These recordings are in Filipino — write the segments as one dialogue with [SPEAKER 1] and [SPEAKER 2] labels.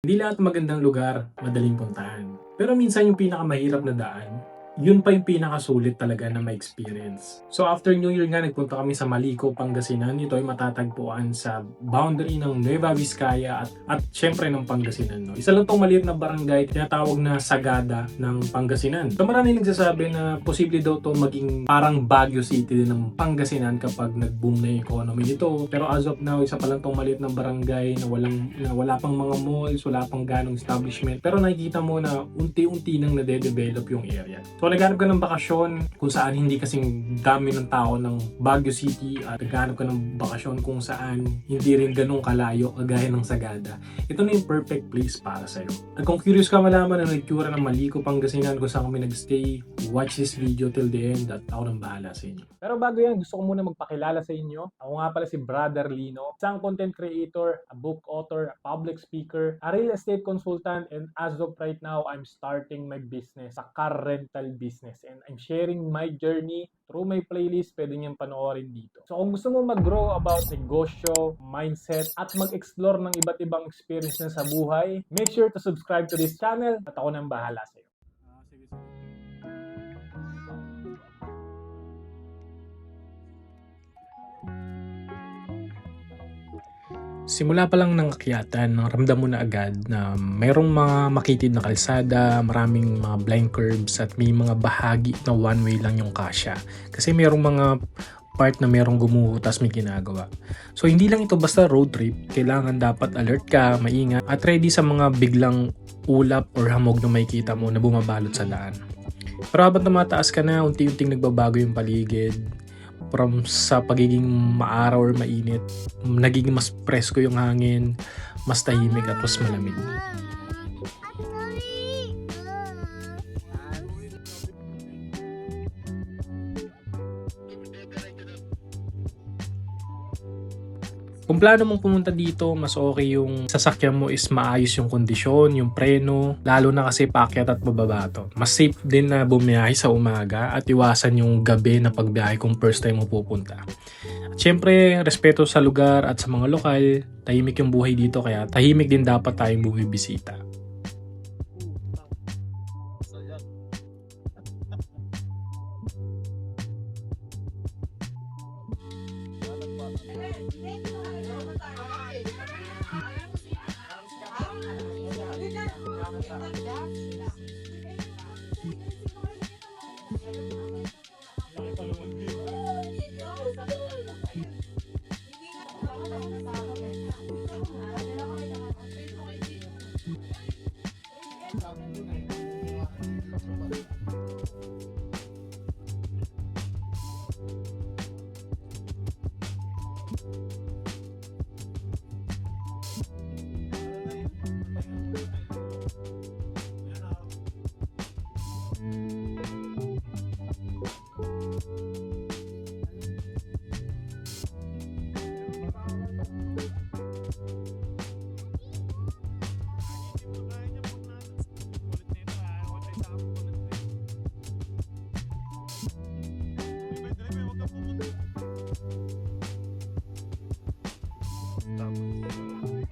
[SPEAKER 1] Hindi lahat magandang lugar madaling puntahan. Pero minsan yung pinakamahirap na daan, yun pa yung pinakasulit talaga na ma-experience. So after New Year nga, nagpunta kami sa Malico, Pangasinan. Ito ay matatagpuan sa boundary ng Nueva Vizcaya at syempre ng Pangasinan. No? Isa lang tong maliit na barangay, tinatawag na Sagada ng Pangasinan. So marami nagsasabi na posible daw to maging parang Baguio City din ng Pangasinan kapag nag-boom na yung economy nito. Pero as of now, isa pa lang tong maliit na barangay na wala pang mga malls, wala pang ganong establishment. Pero nakikita mo na unti-unti nang nade-develop yung area. So naghanap ka ng bakasyon kung saan hindi kasing dami ng tao ng Baguio City at naghanap ka ng bakasyon kung saan hindi rin ganun kalayo kagaya ng Sagada. Ito na yung perfect place para sa'yo. At kung curious ka malaman ang nagtura ng Malico, Pangasinan kung saan kami nagstay, watch this video till the end at ako nang bahala sa inyo. Pero bago yan, gusto ko muna magpakilala sa inyo. Ako nga pala si Brother Lino, isang content creator, a book author, a public speaker, a real estate consultant, and as of right now, I'm starting my business, a car rental business, and I'm sharing my journey through my playlist. Pwede niyang panoorin dito. So kung gusto mo mag-grow about negosyo, mindset, at mag-explore ng iba't ibang experience na sa buhay, make sure to subscribe to this channel at ako nang bahala sa'yo. Simula pa lang ng akyatan, ramdam mo na agad na mayroong mga makitid na kalsada, maraming mga blind curbs at may mga bahagi na one way lang yung kasya. Kasi mayroong mga part na mayroong gumuho tas may ginagawa. So hindi lang ito basta road trip, kailangan dapat alert ka, maingat at ready sa mga biglang ulap or hamog na makikita mo na bumabalot sa daan. Pero habang tumataas ka na, unti-unting nagbabago yung paligid. From sa pagiging maaraw or mainit, nagiging mas presko yung hangin, mas tahimik at mas malamig. Kung plano mong pumunta dito, mas okay yung sasakyan mo is maayos yung kondisyon, yung preno, lalo na kasi paakyat at bababa to. Mas safe din na bumiyahe sa umaga at iwasan yung gabi na pagbiyahe kung first time mo pupunta. At syempre, respeto sa lugar at sa mga lokal, tahimik yung buhay dito kaya tahimik din dapat tayong bumibisita.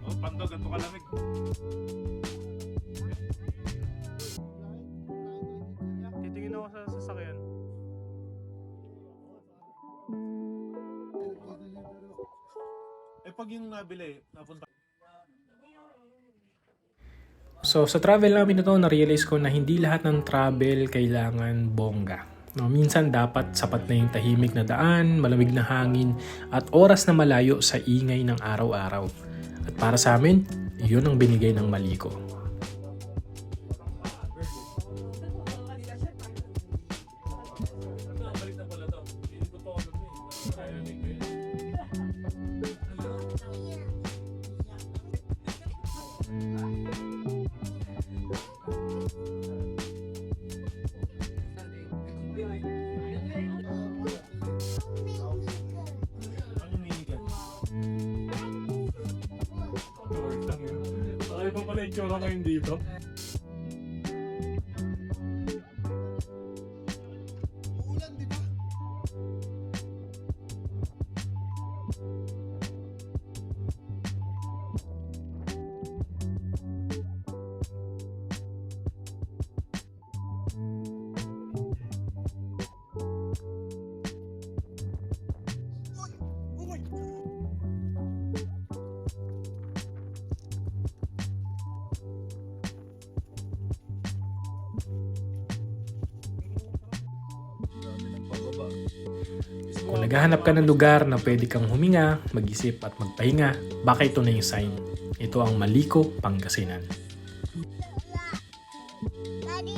[SPEAKER 2] Oh, pandog at kalamig. Titingin ako sa sasakyan. Pag yung nabili, napunta.
[SPEAKER 1] So sa travel namin na to, na-realize ko na hindi lahat ng travel kailangan bongga. No, minsan dapat sapat na yung tahimik na daan, malamig na hangin, at oras na malayo sa ingay ng araw-araw. At para sa amin, yun ang binigay ng Malico.
[SPEAKER 2] Ay, pa pala itsura ngayon dito.
[SPEAKER 1] Kung naghahanap ka ng lugar na pwede kang huminga, mag-isip at magpahinga, baka ito na yung sign. Ito ang Maliko, Pangasinan.
[SPEAKER 3] Daddy,